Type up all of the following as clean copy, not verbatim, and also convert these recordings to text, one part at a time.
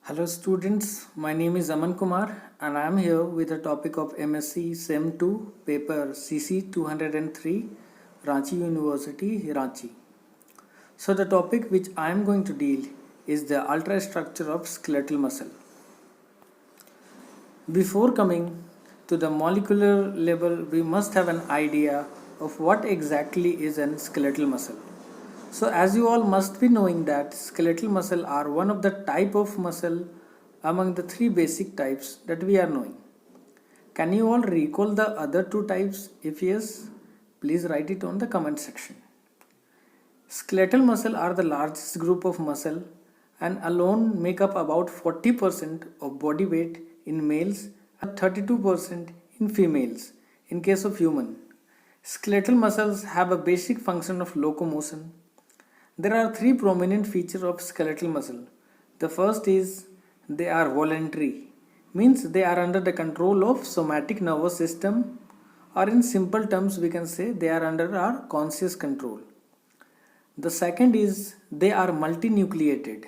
Hello students, my name is Aman Kumar and I am here with the topic of MSc SEM 2 paper CC 203 Ranchi University, Ranchi. So the topic which I am going to deal is the ultrastructure of skeletal muscle. Before coming to the molecular level, we must have an idea of what exactly is a skeletal muscle. So as you all must be knowing that skeletal muscle are one of the type of muscle among the three basic types that we are knowing. Can you all recall the other two types? If yes, please write it on the comment section. Skeletal muscle are the largest group of muscle and alone make up about 40% of body weight in males and 32% in females in case of human. Skeletal muscles have a basic function of locomotion. There are three prominent features of skeletal muscle. The first is they are voluntary, means they are under the control of somatic nervous system, or in simple terms we can say they are under our conscious control. The second is they are multinucleated,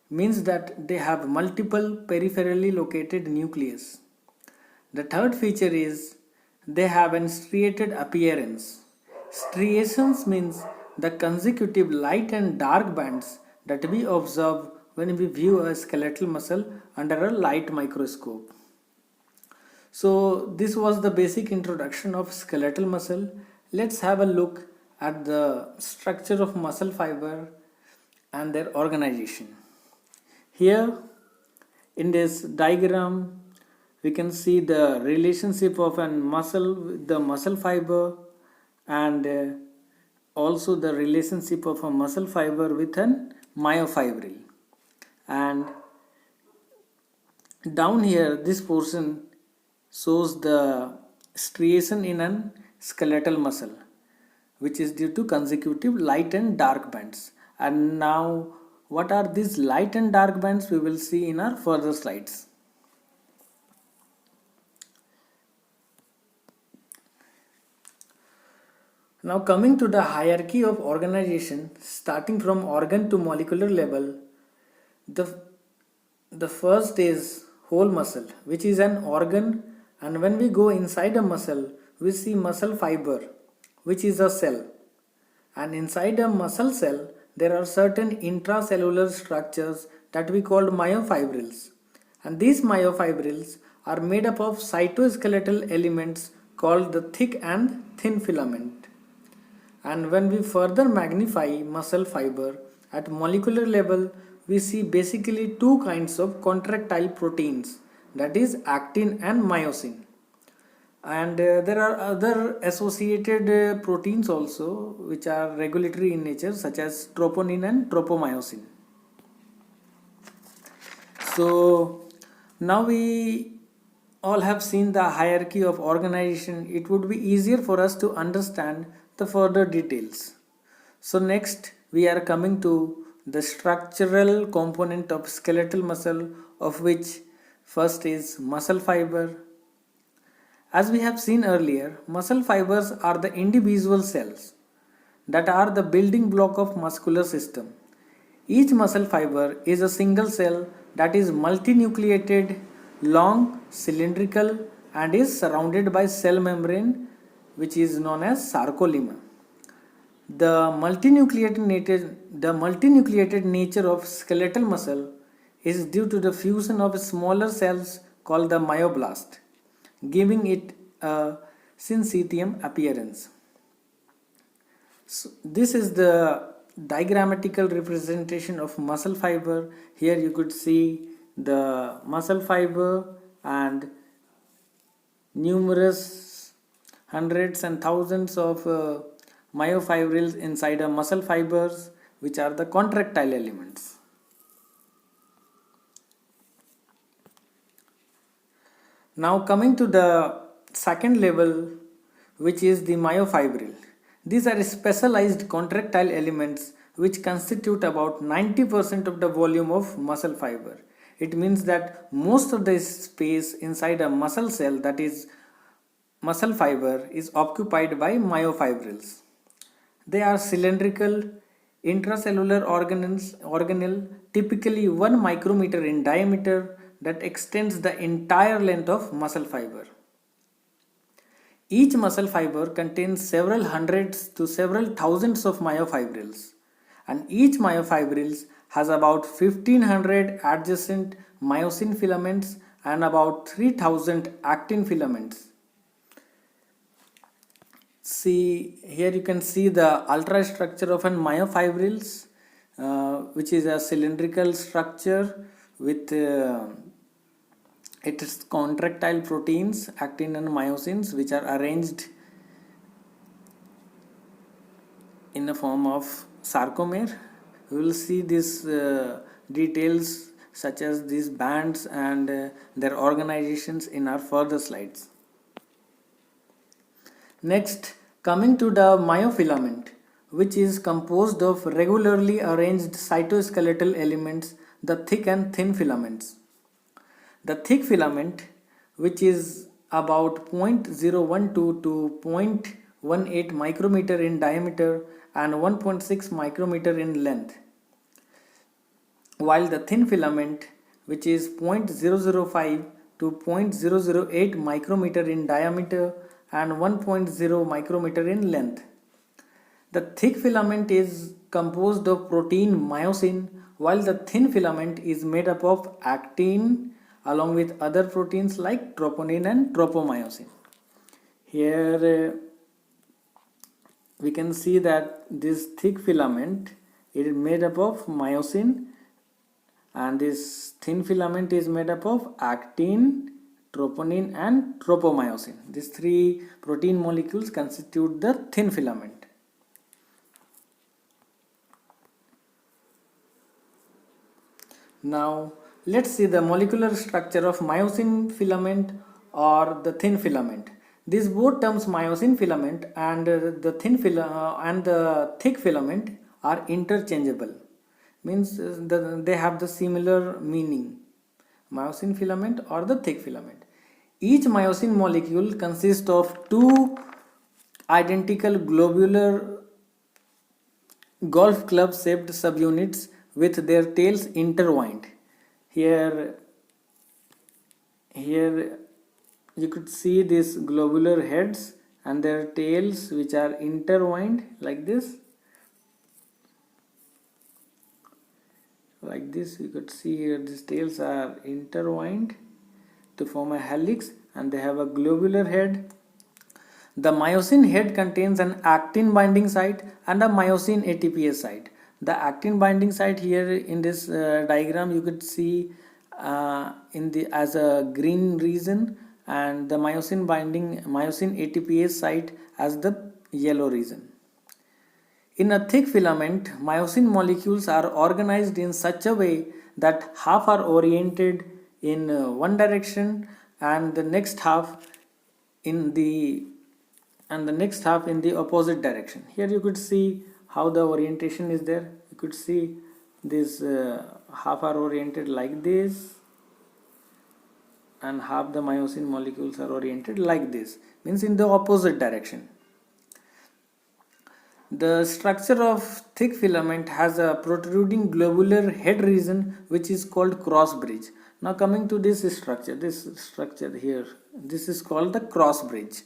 means that they have multiple peripherally located nucleus. The third feature is they have an striated appearance. Striations means the consecutive light and dark bands that we observe when we view a skeletal muscle under a light microscope. So this was the basic introduction of skeletal muscle. Let's have a look at the structure of muscle fiber and their organization. Here in this diagram we can see the relationship of a muscle with the muscle fiber and also the relationship of a muscle fiber with an myofibril. And down here this portion shows the striation in an skeletal muscle, which is due to consecutive light and dark bands. And now what are these light and dark bands we will see in our further slides. Now coming to the hierarchy of organization, starting from organ to molecular level, the first is whole muscle, which is an organ, and when we go inside a muscle we see muscle fiber, which is a cell, and inside a muscle cell there are certain intracellular structures that we call myofibrils, and these myofibrils are made up of cytoskeletal elements called the thick and thin filament. And when we further magnify muscle fiber at molecular level, we see basically two kinds of contractile proteins, that is actin and myosin. And there are other associated proteins also which are regulatory in nature, such as troponin and tropomyosin. So now we all have seen the hierarchy of organization. It would be easier for us to understand the further details. So next we are coming to the structural component of skeletal muscle, of which first is muscle fiber. As we have seen earlier, muscle fibers are the individual cells that are the building block of muscular system. Each muscle fiber is a single cell that is multinucleated, long, cylindrical, and is surrounded by cell membrane, which is known as sarcolemma. The multinucleated nature of skeletal muscle is due to the fusion of smaller cells called the myoblast, giving it a syncytium appearance. So this is the diagrammatical representation of muscle fiber. Here you could see the muscle fiber and numerous hundreds and thousands of myofibrils inside a muscle fibers, which are the contractile elements. Now coming to the second level, which is the myofibril. These are specialized contractile elements which constitute about 90% of the volume of muscle fiber. It means that most of the space inside a muscle cell, that is muscle fiber, is occupied by myofibrils. They are cylindrical, intracellular organelle typically 1 micrometer in diameter, that extends the entire length of muscle fiber. Each muscle fiber contains several hundreds to several thousands of myofibrils, and each myofibrils has about 1500 adjacent myosin filaments and about 3000 actin filaments. See, here you can see the ultrastructure of an myofibrils, which is a cylindrical structure with its contractile proteins, actin and myosins, which are arranged in the form of sarcomere. We will see these details such as these bands and their organizations in our further slides. Next, coming to the myofilament, which is composed of regularly arranged cytoskeletal elements, the thick and thin filaments. The thick filament, which is about 0.012 to 0.18 micrometer in diameter and 1.6 micrometer in length, while the thin filament, which is 0.005 to 0.008 micrometer in diameter and 1.0 micrometer in length. The thick filament is composed of protein myosin, while the thin filament is made up of actin along with other proteins like troponin and tropomyosin. Here we can see that this thick filament is made up of myosin, and this thin filament is made up of actin, troponin and tropomyosin. These three protein molecules constitute the thin filament. Now let's see the molecular structure of myosin filament or the thin filament. These both terms, myosin filament and the thick filament, are interchangeable. Means they have the similar meaning, myosin filament or the thick filament. Each myosin molecule consists of two identical globular golf club shaped subunits with their tails intertwined. Here you could see these globular heads and their tails, which are intertwined like this. Like this, you could see here these tails are intertwined to form a helix, and they have a globular head. The myosin head contains an actin binding site and a myosin ATPase site. The actin binding site here in this diagram you could see as a green region, and the myosin ATPase site as the yellow region. In a thick filament, myosin molecules are organized in such a way that half are oriented in one direction and the next half in the opposite direction. Here you could see how the orientation is there. You could see this half are oriented like this, and half the myosin molecules are oriented like this, means in the opposite direction. The structure of thick filament has a protruding globular head region which is called cross bridge. Now coming to this structure here, this is called the cross bridge.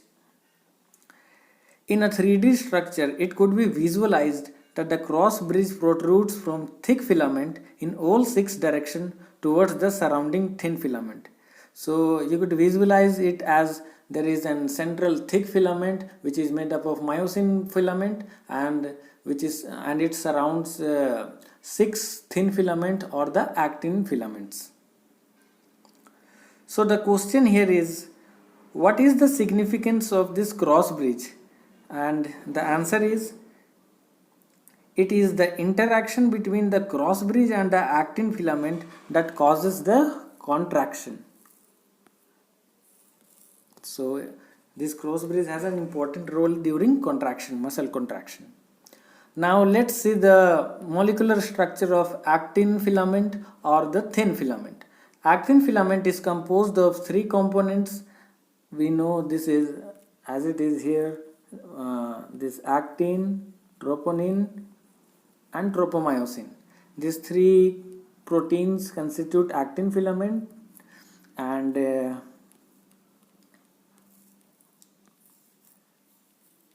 In a 3D structure, it could be visualized that the cross bridge protrudes from thick filament in all 6 directions towards the surrounding thin filament. So you could visualize it as there is an central thick filament which is made up of myosin filament, and it surrounds 6 thin filament or the actin filaments. So the question here is, what is the significance of this cross bridge? And the answer is, it is the interaction between the cross bridge and the actin filament that causes the contraction. So this cross bridge has an important role during contraction, muscle contraction. Now let's see the molecular structure of actin filament or the thin filament. Actin filament is composed of 3 components. We know this is as it is here, this actin, troponin and tropomyosin. These 3 proteins constitute actin filament, and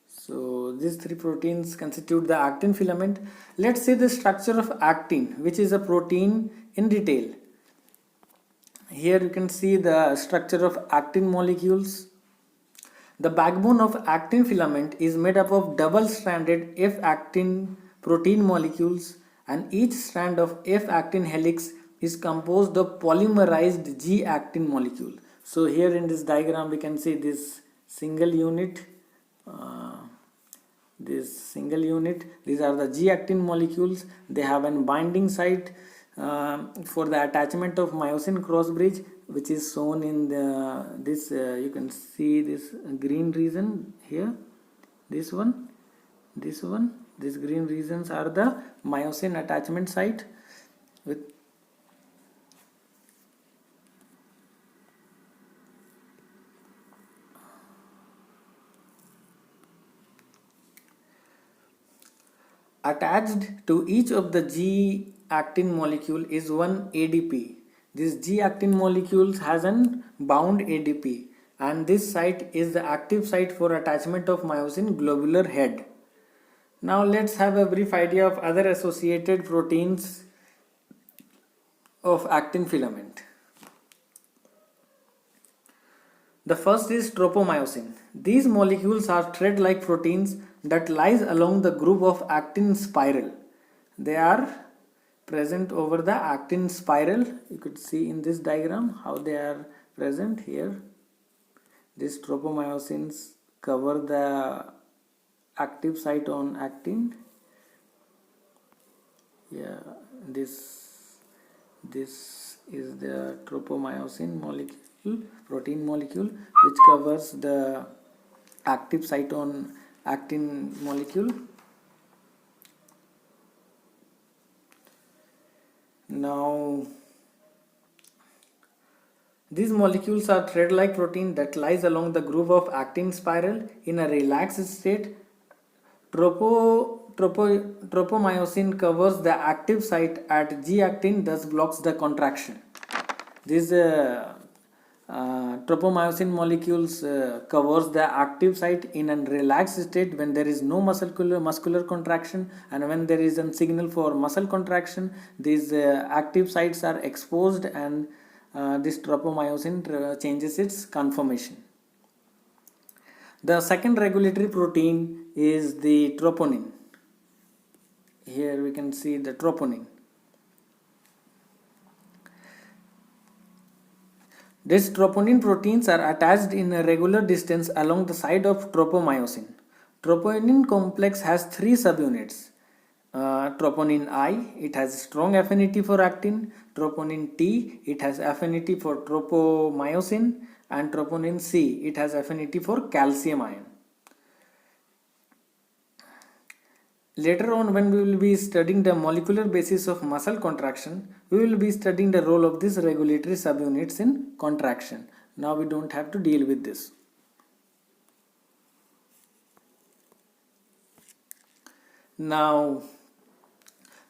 so these three proteins constitute the actin filament. Let's see the structure of actin, which is a protein, in detail. Here you can see the structure of actin molecules. The backbone of actin filament is made up of double-stranded F-actin protein molecules, and each strand of F-actin helix is composed of polymerized G-actin molecule. So here in this diagram we can see this single unit, these are the G-actin molecules. They have a binding site for the attachment of myosin cross bridge, which is shown in this you can see this green region here, this one, these green regions are the myosin attachment site with attached to each of the G-actin molecule is one ADP. This G-actin molecule has an bound ADP, and this site is the active site for attachment of myosin globular head. Now let's have a brief idea of other associated proteins of actin filament. The first is tropomyosin. These molecules are thread-like proteins that lies along the groove of actin spiral. They are present over the actin spiral. You could see in this diagram how they are present here. These tropomyosins cover the active site on actin. Yeah, this is the tropomyosin molecule, protein molecule, which covers the active site on actin molecule. Now these molecules are thread-like protein that lies along the groove of actin spiral in a relaxed state. Tropomyosin covers the active site at G-actin, thus blocks the contraction. These tropomyosin molecules covers the active site in a relaxed state when there is no muscular contraction, and when there is a signal for muscle contraction, these active sites are exposed, and this tropomyosin changes its conformation. The second regulatory protein is the troponin. Here we can see the troponin. These troponin proteins are attached in a regular distance along the side of tropomyosin. Troponin complex has three subunits. Troponin I, it has strong affinity for actin. Troponin T, it has affinity for tropomyosin. And troponin C, it has affinity for calcium ion. Later on, when we will be studying the molecular basis of muscle contraction, we will be studying the role of these regulatory subunits in contraction. Now we don't have to deal with this. Now,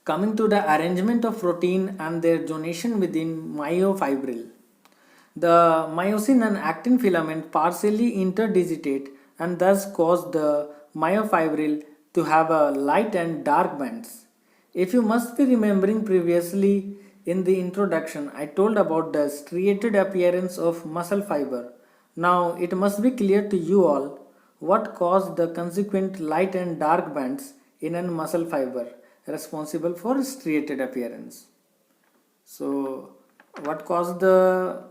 coming to the arrangement of protein and their zonation within myofibril. The myosin and actin filament partially interdigitate and thus cause the myofibril to have a light and dark bands. If you must be remembering, previously in the introduction I told about the striated appearance of muscle fiber. Now it must be clear to you all what caused the consequent light and dark bands in a muscle fiber responsible for striated appearance. So what caused the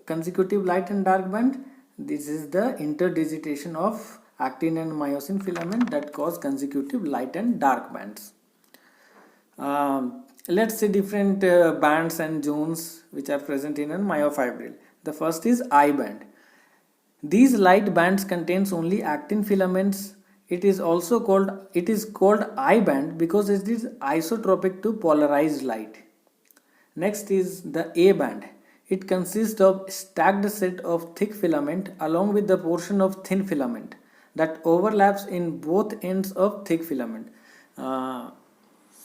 consecutive light and dark band? This is the interdigitation of actin and myosin filament that cause consecutive light and dark bands. Let's see different bands and zones which are present in a myofibril. The first is I band. These light bands contains only actin filaments. It is called I band because it is isotropic to polarized light. Next is the A band. It consists of stacked set of thick filament along with the portion of thin filament that overlaps in both ends of thick filament.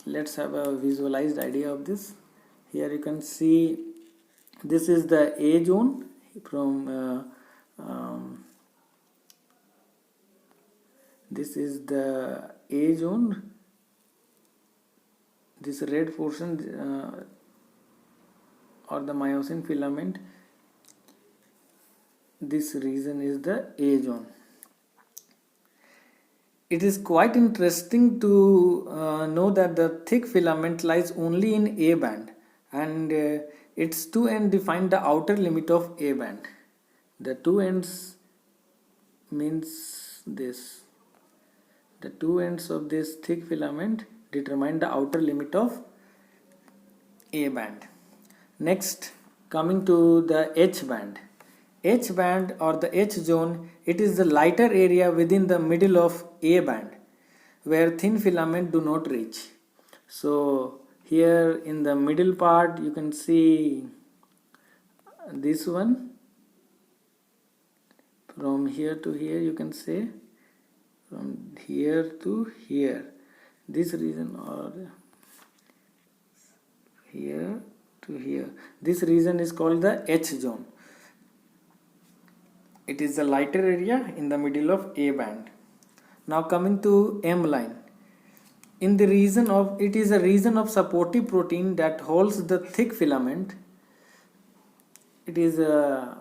Let's have a visualized idea of this. Here you can see this is the A zone from this is the A zone. This red portion or the myosin filament, this region is the A zone. It is quite interesting to know that the thick filament lies only in A band, and its two ends define the outer limit of A band. The two ends means this. The two ends of this thick filament determine the outer limit of A band. Next, coming to the H band. H band or the H zone, it is the lighter area within the middle of A band where thin filament do not reach. So here in the middle part you can see this one. From here to here you can say, from here to here, this region, or here to here, this region is called the H zone. It is the lighter area in the middle of A band. Now coming to M line. In the region of, it is a region of supportive protein that holds the thick filament. It is a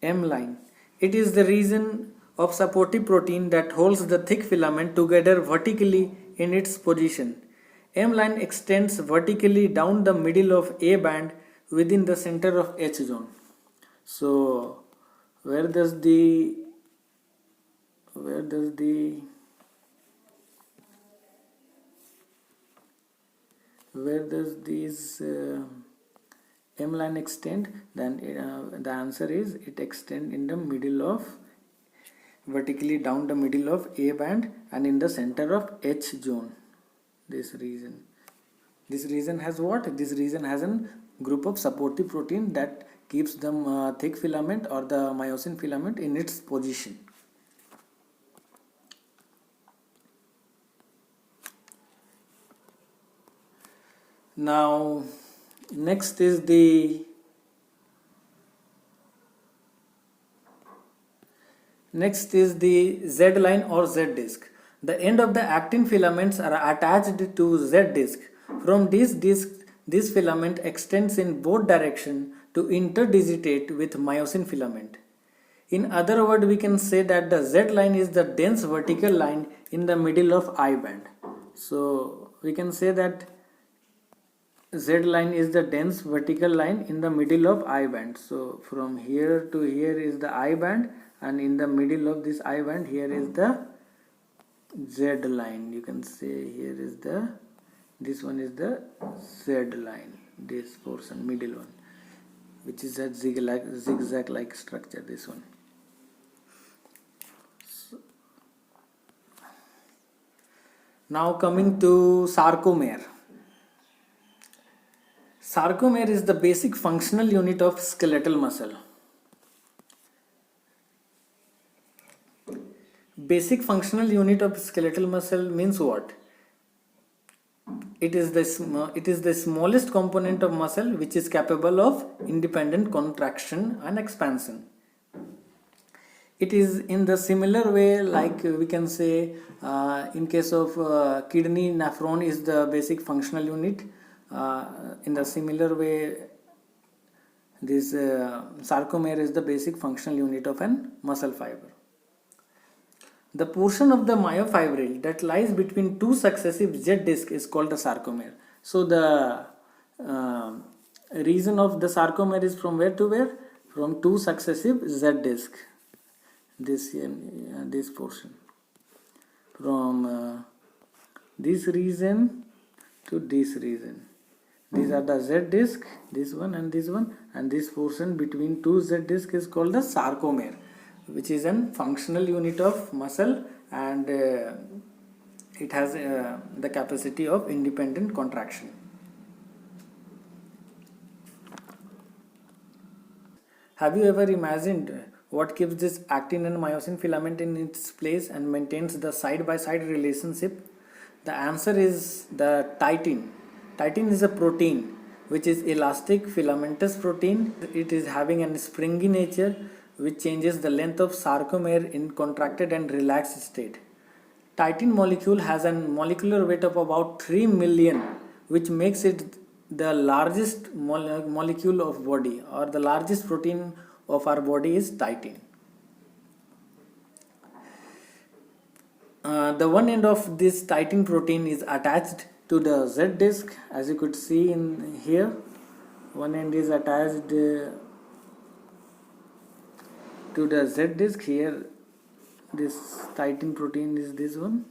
M line. It is the region of supportive protein that holds the thick filament together vertically in its position. M line extends vertically down the middle of A band within the center of H zone. So where does these M line extend? Then the answer is it extend in the middle of, vertically down the middle of A band and in the center of H zone. This region has what? This region has a group of supportive protein that keeps the thick filament or the myosin filament in its position. Now next is the Z line or Z disc. The end of the actin filaments are attached to Z disc. From this disc, this filament extends in both directions to interdigitate with myosin filament. In other words, we can say that the Z line is the dense vertical line in the middle of I band. So we can say that Z line is the dense vertical line in the middle of I band. So from here to here is the I band, and in the middle of this I band here is the Z line. You can say here is this one is the Z line, this portion, middle one, which is a zigzag like structure, this one. So, now coming to sarcomere. Sarcomere is the basic functional unit of skeletal muscle. Basic functional unit of skeletal muscle means what? It is the smallest component of muscle which is capable of independent contraction and expansion. It is in the similar way, like we can say in case of kidney, nephron is the basic functional unit. In the similar way, this sarcomere is the basic functional unit of an muscle fiber. The portion of the myofibril that lies between two successive Z discs is called the sarcomere. So the region of the sarcomere is from where to where? From two successive Z discs. This here, this portion. From this region to this region. These are the Z disc, this one, and this portion between two Z discs is called the sarcomere, which is a functional unit of muscle, and it has the capacity of independent contraction. Have you ever imagined What keeps this actin and myosin filament in its place and maintains the side-by-side relationship? The answer is the titin. Titin is a protein which is elastic filamentous protein. It is having a springy nature which changes the length of sarcomere in contracted and relaxed state. Titin molecule has a molecular weight of about 3 million, which makes it the largest molecule of body, or the largest protein of our body is titin. The one end of this titin protein is attached to the Z disc, as you could see in here. One end is attached to the Z disc. Here this titin protein is this one.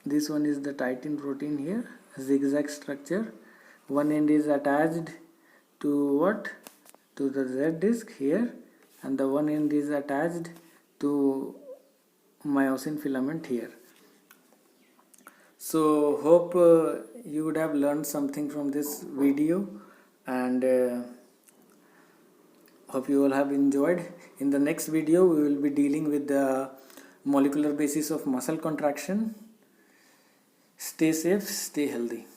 This one is the titin protein here, zigzag structure. One end is attached to what? To the Z disc here, and the one end is attached to myosin filament here. So hope you would have learned something from this video, and hope you all have enjoyed. In the next video we will be dealing with the molecular basis of muscle contraction. Stay safe, stay healthy.